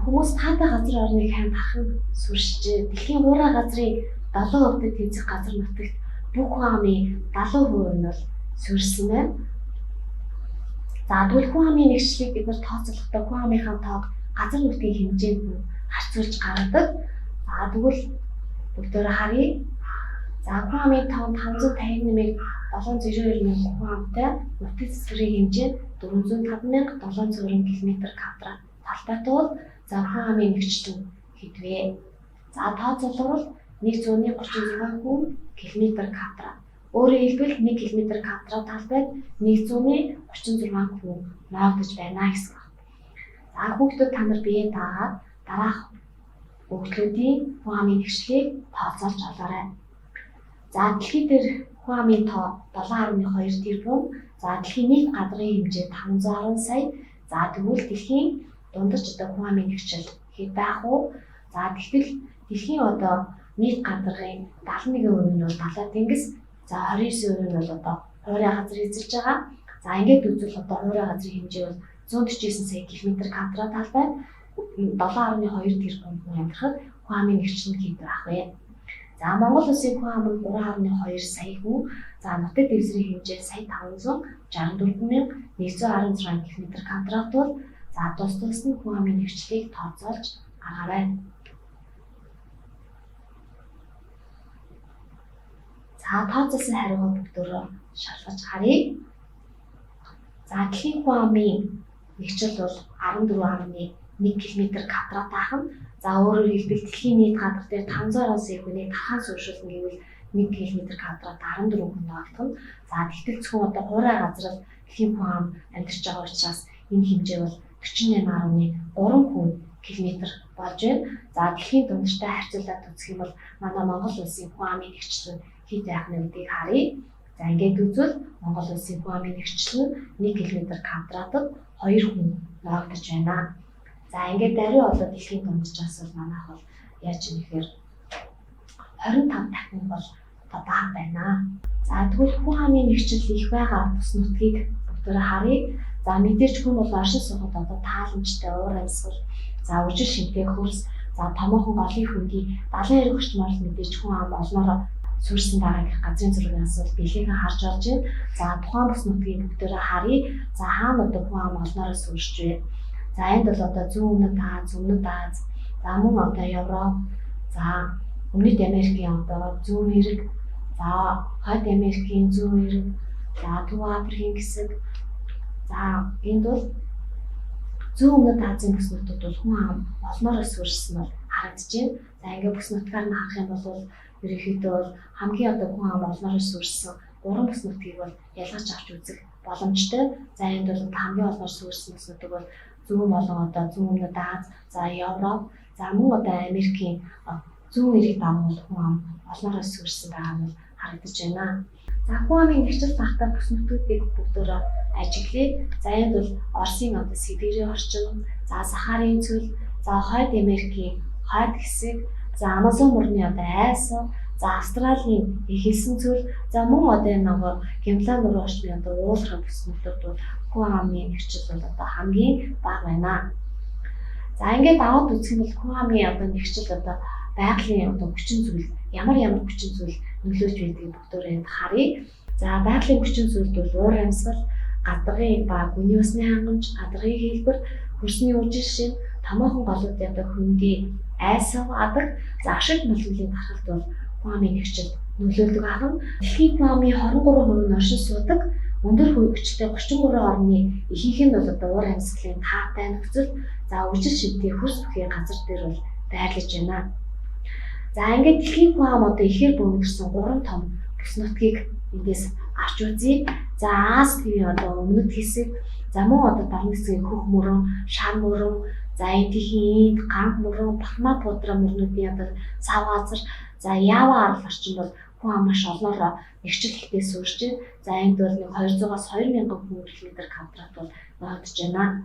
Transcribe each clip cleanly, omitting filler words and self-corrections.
хүмүүс таатай газар орныг ханд харах сүршиж дэлхийн хуурай газрын 70% тэнцэх газар нутагт бүх хүн амын 70% нь бол сүрсэн байна. За тэгвэл хүн амын нэгчлийг бид нар тооцоолохдоо хүн амынхаа тоог газар нутгийн хэмжээнд нь харьцуулж гаргадаг. За тэгвэл бүгдөө харъя. За хүн амын тоог 551,792 хүн амтай нутгийн цэцгэрийн хэмжээ 405,720 км². Талтай тул за хүн амын нэгчлэн хэдвэ? За тооцоолбол 136 хүн км². Өөрөөр хэлбэл 1 км² талбайд 136 хүн ноогдож байна гэсэн байна. За хүүхдүүд та нар бие даагаад дараах өгдлүүдийн хүн амын нэгчлийг тооцоолж олоорой. За дэлхий дээр хүн амын тоо 7.2 тэрбум. За дэлхийн нийт гадрын хэмжээ 510 сая. За тэгвэл дэлхийн дундаж одоо хүн амын нэгчил хэд байх вэ? За тэгтэл дэлхийн одоо нийт гадрын 71% нь бол далай тэнгис. За 29% нь бол одоо хуурай газар эзэлж байгаа. За ингээд үзвэл одоо хуурай газрын хэмжээ бол 149 сая км² талбайд 7.2 тэрбум хүн амьдрахад хүн амын нэгчлэн хэд байх вэ? За Монгол улсын хүн ам нь 3.2 сая хүн. За нутаг дэвсгэрийн хэмжээ сая 564,116 км² тул за тус нь хүн амын нэгчлийг тооцоолж гаргаарай. За тооцоолсон хариугаа бүгдөө шалгаж харъя. За дэлхийн хүн амын нэгчил бол 14.1 км² таах нь. За өөрөөр хэлбэл дэлхийн нийт гадар дээр 500 сая хүний тархан сууршуулна гэвэл 1 км² 14 хүн ноогдох нь. За тэгтэл зөвхөн одоо хуурай газар дэлхийн хүн ам амьдарч байгаа учраас энэ хэмжээ бол 48.3 хүн км² болж байна. За дэлхийн дундчтай харьцуулаад үзэх юм бол манай Монгол улсын хүн амын нэгчлэн хэд байх нь гэдгийг харъя. За ингээд үзвэл Монгол улсын хүн амын нэгчлэн 1 км²-д 2 хүн ноогдож байна. За ингээд даруй одоо дэлхийн дундчаас бол манайх бол яаж юм гэхээр 25 дахин бол одоо бага байна. За тэгвэл хүн амын нэгчлэл их байгаа бус нутгийг бүгдөө харъя. За мэдээж хүн бол оршин суугаад одоо тааламжтай уур амьсгал, за үжил шинтэй хөрс, за томоохон голын хөнгийн 70 эрг орчмоор мэдээж хүн ам олноор сүрсэн дараагийн газрын зургаас бол бэлгийг харж олж байна. За тухайн бус нутгийг бүгдөө харъя. За хаана одоо хүн ам олноороо сүрж вэ? За энд бол одоо зүүн өмнөд Аз, за мөн одоо Европ, за Өмнөд Америкийн одоо зүүн эрэг, за Хойд Америкийн зүүн эрэг, за Төв Африкийн хэсэг. За энд бол зүүн өмнөд Азийн бүс нутгад бол хүн ам олноороо сүрсэн бол харагдаж байна. За ингээд бүс нутгаар нь харах юм бол ерөнхийдөө бол хамгийн одоо хүн ам олноороо сүрсэн 3 бүс нутгийг бол ялгаж авч үзэх боломжтой. За энд бол хамгийн олноор сүрсэн бүс нутаг бол зүүн болон одоо зүүн өмнөд Аз, за Европ, за мөн одоо Америкийн зүүн эрэг дагуул хүн ам олноороо сүрсэн байгаа нь харагдаж байна. За хүн амын нэгчил багтаа бүс нутгуудыг бүгдөө ажиглая. За энд бол Оросын одоо Сибирийн орчин, за Сахарын цөл, за Хойд Америкийн хойд хэсэг, за Амазон мөрний одоо айсан, за Австралийн ихэлсэн цөл, за мөн одоо энэ нөгөө Гималай нур орчмын одоо уулархай бүс нутгууд бол хүн амын нэгчил бол одоо хамгийн бага байна. За ингээд аваад үзэх юм бол хүн амын одоо нэгчил одоо байгалийн одоо хүчин зүйл ямар хүчин зүйл нөлөөлж байдгийг бүгдөө энд харъя. За байгалийн хүчин зүйлд бол уур амьсгал, гадаргын ба гүний усны хангамж, гадаргын хэлбэр, хөрсний үжил шин, томоохон голуудын одоо хөнгийн айсав адаг, за ашиг нөлөөллийн тархалт бол хүн амын нэгчил нөлөөлдөг ахын. Дэлхийн хүн амын 23% нь оршин суудаг. Өндөр хүчтэй 33 орны ихэнх нь бол одоо уур амьсгалын таатай нөхцөл, за үжил шинтэй хөрс бүхий газар дээр бол байрлаж байна. За ингээд дэлхийн хүн ам одоо ихээр бөмбөрсөн 3 том бүс нутгийг эндээс авч үзье. За Азийн одоо өмнөд хэсэг, за мөн одоо далны хэсгийн хөх мөрөн, шар мөрөн, за эдийн ганг мөрөн, Брахмапутра мөрнүүдийн одоо цав газар, за Ява арал орчин бол хүн ам маш олноороо нэгчил ихтэй сүрж байна. За энд бол 200-аас 2000 хүн км² бол ноогдож байна.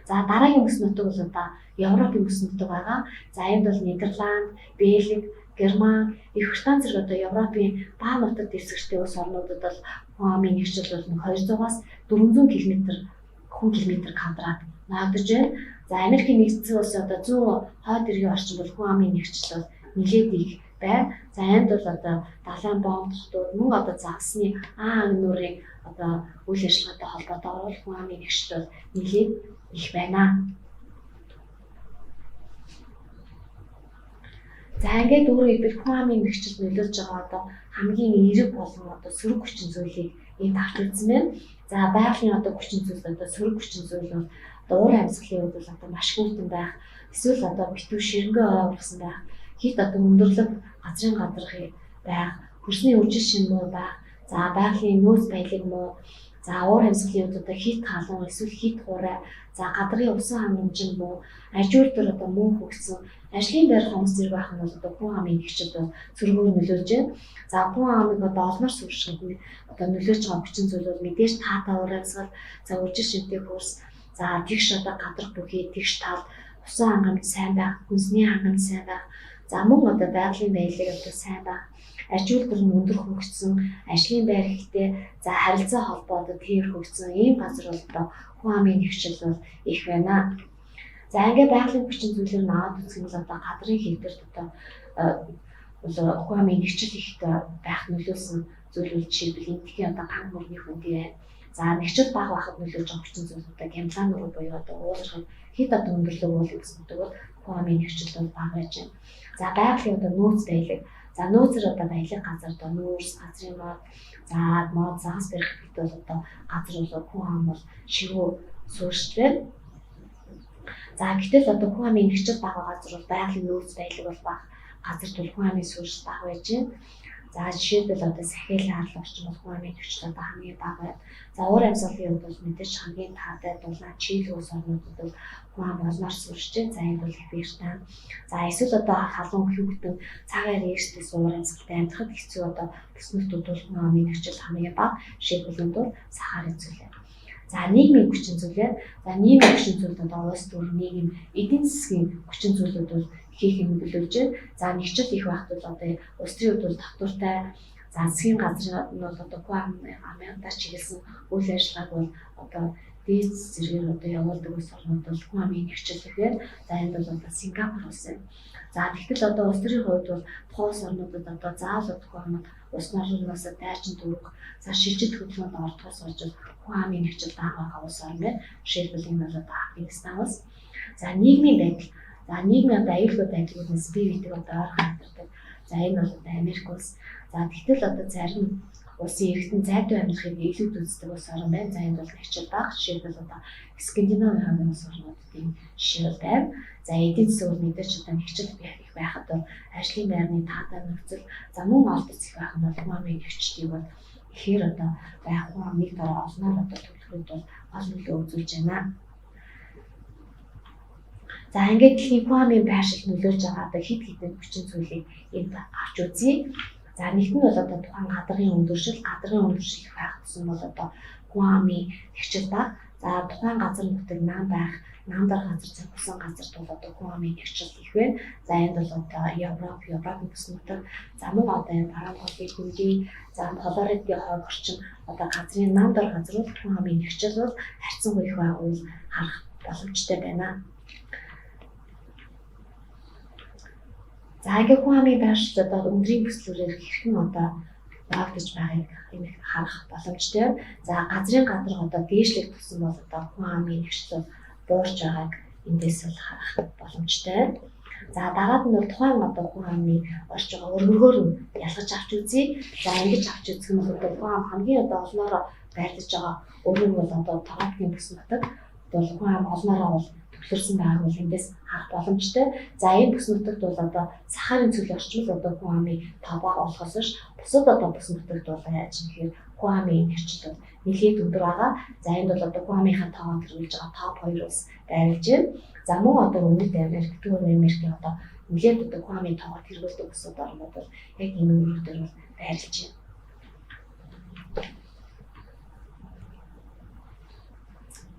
За дараагийн бүс нутаг бол одоо Европын бүс нутаг байгаа. За энд бол Нидерланд, Бельги, Герман, Их Британь зэрэг одоо Европын бага нутаг дэвсгэртэй улс орнуудад бол хүн амын нэгчил бол 200-аас 400 км хүн км² ногдож байна. За Америкийн нэгдсэн улсын одоо 100 хойд эргийн орчин бол хүн амын нэгжил бол нэлээд их байна. За энд бол одоо далайн бомб хотууд мөн одоо загсны ангинуурын одоо үйл ажиллагаатай холбоотой хүн амын нэгжил бол нэлээд их байна. За ингээд өөрөө ивэл хүн амын нэгжил нөлөөлж байгаа одоо хамгийн эерэг болон одоо сөрөг хүчин зүйлийг энд авч үзсэн байна. За байгалийн одоо хүчин зүйл одоо сөрөг хүчин зүйл бол одоо уур амьсгалын үед бол одоо маш хүйтэн байх, эсвэл одоо битүү ширнгээ оруулсан байх, хит одоо өндөрлөг газрын гадарх байх, хөрсний үжил шин муу байх, за байгалийн нөөц баялаг муу, за уур амьсгалын үед одоо хит халуун эсвэл хит хурай, за гадрын усан хангамжин муу, ажуур дээр одоо муу хөгсөн, ажлын байр хонс зэрэг байх нь бол одоо хүн амын нэгжил бол сөргөөр нөлөөлж байна. За хүн амыг одоо олноор сүршинд одоо нөлөөлж байгаа хүчин зүйл бол мэдээж таатай уур амьсгал, за үжил шинтэй хөрс, за тэгш одоо гадрах бүхий, тэгш тал, усан хангамж сайн байх, хүнсний хангамж сайн байх, за мөн одоо байгалийн баялаг одоо сайн байх, ажил бүр нь өндөр хөгжсөн, ажлын байр ихтэй, за харилцаа холбоо одоо тэр хөгжсөн ийм газар бол одоо хүн амын нэгжил бол их байна. За ингээд байгалийн хүчин зүйлээр наваад үзэх юм бол одоо гадрын хэвдэрт одоо хүн амын нэгжил их байх нөлөөсөн зүйл үл жишээлбэл энтхийн одоо ган мөрний хүндий байна. За нэгжил бага байхад нөлөөлж байгаа хүчин зүйл одоо гямлан нуруу буюу одоо уулархад хэд одоо өндөрлөг үйл гэсэн үг хүн амын нэгжил бол бага байж байна. За байгалийн одоо нөөц баялаг, за нөөцөр одоо баялаг газар одоо нүүрс, газрын мод, загас барих хэд бол одоо газар бол хүн ам бол шигүү суурьштэй. За гэтэл одоо хүн амын нэгжил бага газар бол байгалийн нөөц баялаг бол бага газар бол хүн амын суурьшил бага байж байна. За жишээлбэл одоо сахилын арал орчин бол хүн амын нэгжил одоо хамгийн бага байна. За уур амьсгалын үед бол мэдээж хамгийн таатай дулаан чийл ус орнуудад бол хүн ам олноор суурьшиж байна. За энэ бол хибертан. За эсвэл одоо халуун хөвгтөн цагаар ээжтэй уур амьсгалтай амьдрахад хэцүү одоо бүснэтүүд бол хүн амын нэгжил хамгийн бага. Жишээлбэл энд бол сахарын зүйлээ. За нийгмийн хүчин зүйлээ. За нийгмийн хүчин зүйл одоо улс төр нийгэм эдийн засгийн хүчин зүйлүүд бол хийх юм нөлөөлж байна. За нэгжил их байх бол одоо улс төрийн хувьд бол татвартай, за засгийн газрын нь бол одоо хүн амынхаа чиглэсэн үйл ажиллагааг бол одоо дээд зэргээр одоо явуулдаг улс орнууд бол хүн амын нэгжил гэхээр за энд бол одоо Сингапур улс байна. За тэгтэл одоо улс төрийн хувьд бол тухайн орнуудад одоо заавал хүн амд улс орноос дайчин дүүрэг, за шилжилт хөдөлгөөнд ордгоос болж хүн амын нэгжил бага байгаа улс орн байна. Жишээлбэл энэ бол одоо Афганистан улс. За нийгмийн байдал, за нийгмийн одоо аюулгүй байдлаас бие биедэг одоо ойрхон амьдардаг. За энэ бол одоо Америк улс. За тэгтэл одоо зарим улсын эргэтэн зайдуу амьдрахыг илүүд үздэг улс орн байна. За энэ бол нэгжил бага. Жишээлбэл одоо Скандинавын хамгийн улс орнуудын жишээ байна. За эдийн засаг бол мэдээж одоо нэгжил их байхад бол ажлын байрны таатай нөхцөл, за мөн олдоц их байх нь бол хүн амын нэгжлийг бол ихээр одоо байх хүн амыг дараа олноор одоо төлөвлөхөд бол гол нөлөө үзүүлж байна. За ингээд дэлхийн хүн амын байршил нөлөөлж байгаа одоо хэд хэдэн хүчин зүйлийг энд авч үзье. За нэгт нь бол одоо тухайн гадрын өндөршил их байх гэсэн бол одоо хүн амын нэгжил баг. За тухайн газар нутаг нам байх, намдар газар цогцсон газарт бол одоо хүн амын нэгжил их байна. За энд бол одоо Европын бүс нутаг, за мөн одоо энэ Парамголын хөндөй, за Флоридын хойд орчин одоо газрын намдар газар бол хүн амын нэгжил бол харьцангуй их байгуул харах боломжтой байна. За ингээд хүн амын байршил одоо өндрийн бүслүүрээр хэрхэн одоо багтаж байгааг энэ харах боломжтой. За газрын гадар одоо дээшлэх тусан бол одоо хүн амын нэгжил буурч байгааг эндээс бол харах боломжтой. За дараад нь бол тухайн одоо хүн амын орж байгаа өргөгөөр ялгаж авч үзье. За ингэж авч үзэх нь бол одоо хүн ам хамгийн одоо олноор байрлаж байгаа өргөг бол одоо Торрентын бүс нутаг бол хүн ам олноороо бол төвлөрсөн байгааг бол эндээс харах боломжтой. За энэ бүс нутагт бол одоо сахарын цөл орчмол одоо хүн амын тав бага болохоос биш бусад одоо бүс нутагт бол яаж нэхэр хүн амын нэгжил бол нэлээд өндөр байгаа. За энд бол одоо хүн амынхаа тоогоо хэрэгжиж байгаа топ 2 улс байрлаж байна. За мөн одоо Өмнөд Америк, Түрэг Америкийн одоо нэлээд одоо хүн амын тоогоо хэрэгжүүлдэг улсууд орнууд бол яг энэ үүрэгтэр бол байрлаж байна.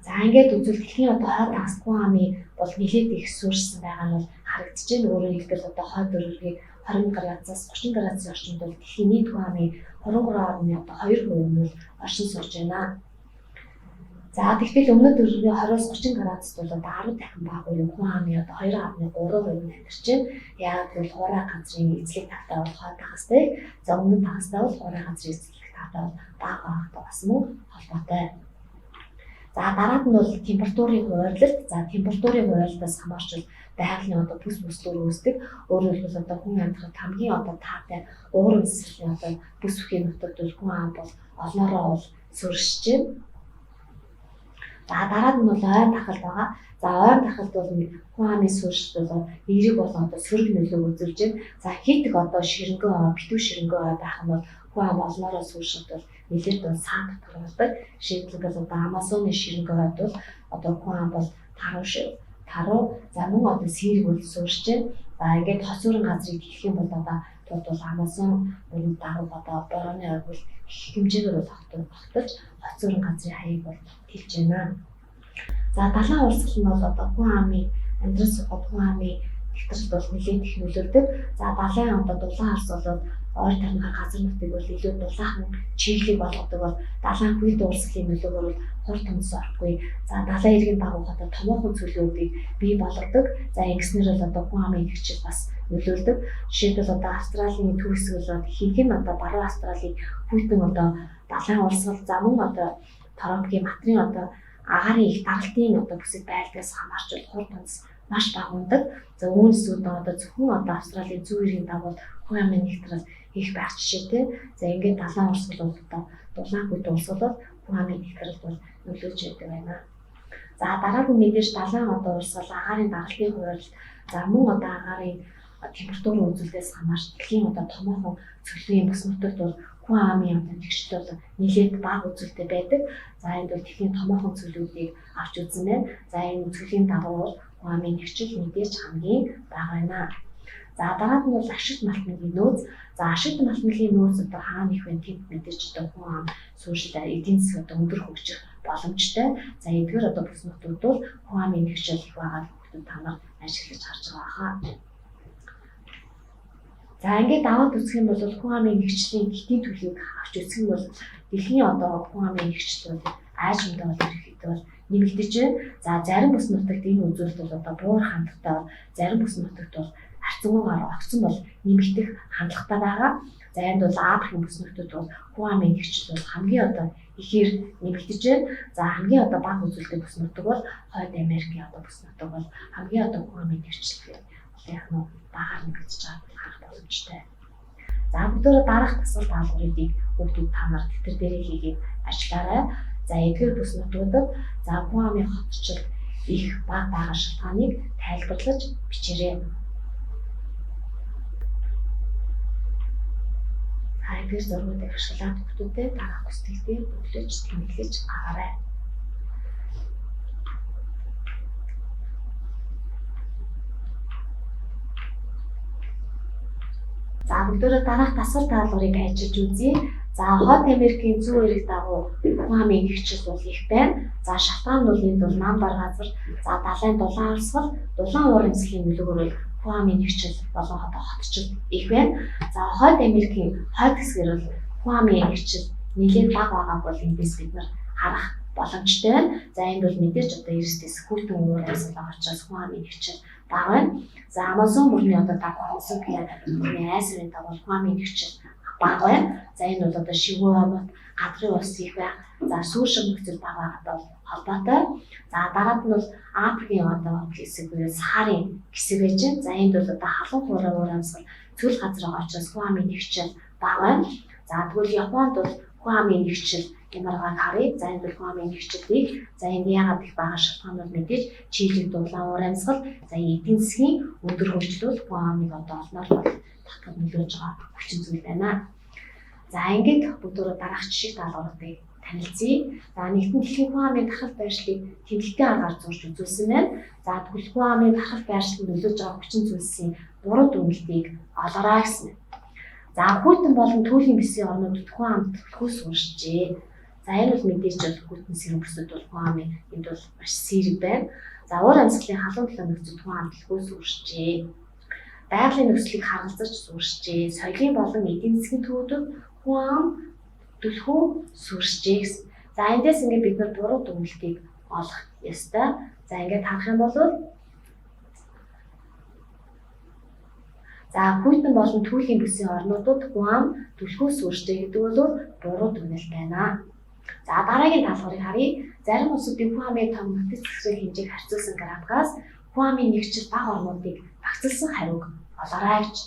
За ингээд үзвэл дэлхийн одоо хойд хагас хүн амын бол нэлээд их суурьсан байгаа нь бол харагдаж байна. Өөрөөр хэлбэл одоо хойд өргөгийг 20 градусаас 30 градусын орчимд бол дэлхийн нийт хүн амын 23.2% нь оршин сууж байна. За тэгтэл өмнөд дөрвийн 20-30 градусд бол одоо 10 дахин бага буюу хүн амын одоо 2.3% амьдарч байна. Яагаад гэвэл хуурай газрын эзлэх тавтай бол хойд тагастай. За өмнөд тагастай бол хуурай газрын эзлэх тавтай бол бага багтай бас мөн холбоотой. За дараад нь бол температурын хуваарлалт. За температурын хуваарлалтаас хамаарч байгалийн одоо бүс бүслөр үүсдэг. Өөрөөр хэлбэл одоо хүн амьдрахад хамгийн одоо таатай уурын эсрэлийн одоо бүс бүхийн нутагт бол хүн ам бол олноороо бол суурьшиж байна. За дараад нь бол ойн тахалд байгаа. За ойн тахалд бол хүн амын суурьшилт бол эерэг болон одоо сөрөг нөлөө үзүүлж байна. За хийдэг одоо ширэнгөө битүү ширэнгөө байх нь бол хүн ам олноороо суурьшилт бол нэлээд бол саан дотор болдог. Жишээлбэл одоо Амазоны ширэнгөөд бол одоо хүн ам бол таруу за мөн одоо сэрэг бол суурьшиж байна. За ингээд хосуурын газрыг хэлэх юм бол одоо бол Амазон бүрийн дагуу одоо борооны ойгуул их хэмжээгээр бол тогтолж хосуурын газрын хаяг бол тэлж байна. За далайн урсгал нь бол одоо хүн амын амьдрал сухад хүн амын нэгтрэлд бол нэлээд их нөлөөлдөг. За далайн одоо дулаан арс бол ойр тармах газар нутгийг бол илүү дулаахан чиглэлийг болгодог бол далайн хүйд урсгалын нөлөөгөөр бол хур томс орохгүй. За далайн иргэн дагуух одоо томоохон цөлүүдийг бий болгодог. За ингэснээр бол одоо хүн амын нэгчил бас нөлөөлдөг. Жишээлбэл одоо Австралийн төв хэсгэл бол ихэнх нь одоо баруун Австралийн хүйтэн одоо далайн урсгал за мөн одоо тропикийн материйн одоо агаарын их даралтын одоо бүсэд байлдаас хамаарч хур томс маш бага ундаг. За үүнээс одоо зөвхөн одоо Австралийн зүүн иргэн дагуу хүн амын нэгтрэл их байх жишээтэй. За ингээд далайн урсгал бол одоо дулаан хүйт урсгал бол хүн амын нэгтрэл бол нөлөөж байдаг байна. За дараагийн мэдээж далайн одоо урсгал агаарын даралтын хувьд за мөн одоо агаарын температурын үзүүлэлтээс хамаарч дэлхийн одоо томоохон цөлийн бүс нутагт бол хүн амын одоо нэгжил бол нэлээд бага үзүүлэлттэй байдаг. За энд бол дэлхийн томоохон цөлүүдийг авч үзэн байна. За энэ цөлийн дагуу бол хүн амын нэгжил мэдээж хамгийн бага байна. За дараад нь бол ашигт малтмигийн нөөц. За ашигт малтмигийн нөөц одоо хаана их вэ гэвэл мэдээж одоо хүн ам суурьшилтаа эдийн засаг одоо өндөр хөгжих боломжтой. За эдгээр одоо бүс нутгууд бол хүн амын нэгжил их байгаа хүмүүс та нар ажиглаж харж байгаа хаа. За ингээд аваад үзэх юм бол хүн амын нэгжлийн гитийн төлөвийг авч үзэх юм бол дэлхийн одоо хүн амын нэгжил бол аажимдаа бол ирэхэд бол нэмэгдэж байна. За зарим бүс нутагт энэ үзүүлэлт бол одоо буур хандлагатай бол зарим бүс нутагт бол харьцангуйгаар огцон бол нэмэгдэх хандлагатай байгаа. За энд бол Африкийн бүс нутагт бол хүн амын нэгжил бол хамгийн одоо ихээр нэмэгдэж байна. За хамгийн одоо бага үзүүлэлттэй бүс нутаг бол Хойд Америкийн одоо бүс нутаг бол хамгийн одоо хүн амын нэгжил яг нь багаар нэмэгдэж байгааг харах боломжтой. За бүгдөө дараах тасал даалгаврыг бүгд та нар тэтэр дээрээ хийгээд ажиллаарай. За эдгээр бүс нутгуудад за хүн амын хотчлол их бага байгаа шалтгааныг тайлбарлаж бичээрэй. Эдгээр зургуудыг ашиглаад хүмүүстээ дараах бүсдэгтээ бүглэж тэмдэглэж агаарай. За бүгдөө дараах тасал даалгаврыг ажиллаж үзье. За Хойд Америкийн зүүн эрэг дагуу хүн амын нэгжил бол их байна. За шалтгаан нь бол энд бол намбар газар, за далайн дулаан арсгал, дулаан уурын эслийн нөлөөгөөр хүн амын нэгжил болон хотчил их байна. За Хойд Америкийн хойд хэсгээр бол хүн амын нэгжил нэлээд бага байгааг бол эндээс бид нар харах боломжтой байна. За энд бол мэдээж одоо эрсдэс хүйтэн уураас байгаа учраас хүн амын нэгжил бага байна. За Амазон мөрний одоо дагуу Амазонгийн айсрын дагуу хүн амын нэгжил бага байна. За энэ бол одоо шивүү амт гадрын ус их байх. За сүүшин нөхцөл бага байгаад бол холбоотой. За дараад нь бол Африкийн одоо хэсэг буюу Сахарын хэсэг байж байна. За энд бол одоо халуун хуурай урамсгал цөл газар байгаа учраас хүн амын нэгжил бага байна. За тэгвэл Японд бол хүн амын нэгжил ямаргааг харъя. За энд бол хүн амын нэгжлийг за энд яагаад их бага шалтгаан бол мэдээж чиглэг дулаан урамсгал за эдийн засгийн өндөр хөгжил хүн амыг одоо олноор бол татгад нөлөөж байгаа хүчин зүйл байна. За ингээд бүгдөө дараах жишээ даалгаврыг танилцъя. За нэгдүгээр дэлхийн хүн амын тархалт байршлыг тэмдэлтийн аргаар зурж үзүүлсэн байна. За тэгвэл хүн амын тархалт байршлыг нөлөөж байгаа хүчин зүйлсийн буруу дүгнэлтийг олоорой гэсэн. За хүйтэн болон түүхийн бэсийн орнуудад хүн амд төлхөөс уршжээ. За энэ бол мэдээж хүйтэн сэрэн бүсүүд бол хүн амын энд бол маш сэрэг байна. За уур амьсгалын халуун талаа нөхцөд хүн амд төлхөөс уршжээ. Байгалийн нөхцөлийг харгалзаж suurшжээ. Соёлын болон эдийн засгийн төвөдөд хүн ам төлхөө suurшжээ гэсэн. За За эндээс ингээд бид нар буруу дүгнэлтийг олох ёстой. За ингээд харах юм бол за хүйтэн болон түүхийн бүсийн орнуудад хүн ам түлхүүс үүртэй гэдэг бол буруу дүгнэлт байна. За дараагийн даалгаврыг харъя. Зарим улсуудын хүн амын том нутгийн цэцрийн хэмжээг харьцуулсан графикаас хүн амын нэгжил бага орнуудыг багцлсан хариуг олоорой гэж.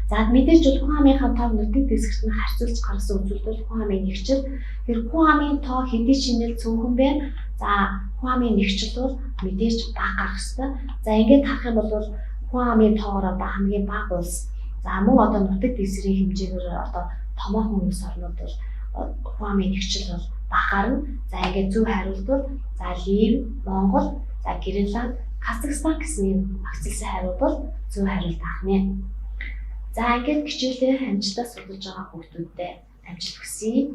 За мэдээж бол хүн амынхаа тоо нутгийн дэвсгэрт нь харьцуулж гаргасан үзүүлэлт хүн амын нэгжил тэр хүн амын тоо хэдий шинээр цөөхөн байна. За хүн амын нэгжил бол мэдээж бага гарах ёстой. За ингээд харах юм бол хүн амын тоогоор одоо хамгийн бага улс. За мөн одоо нутгийн дэвсгэрийн хэмжээгээр одоо томоохон улс орнууд бол хүн амын нэгжил бол бага гарна. За ингээд зөв хариулт бол за Лив, Монгол, за Гренланд, Казахстан гэсэн юм багцлсан хариу бол зөв хариулт авах нэ. За ингээд хичээлээ амжилттай судалж байгаа хүүхдүүдэд амжилт хүсье.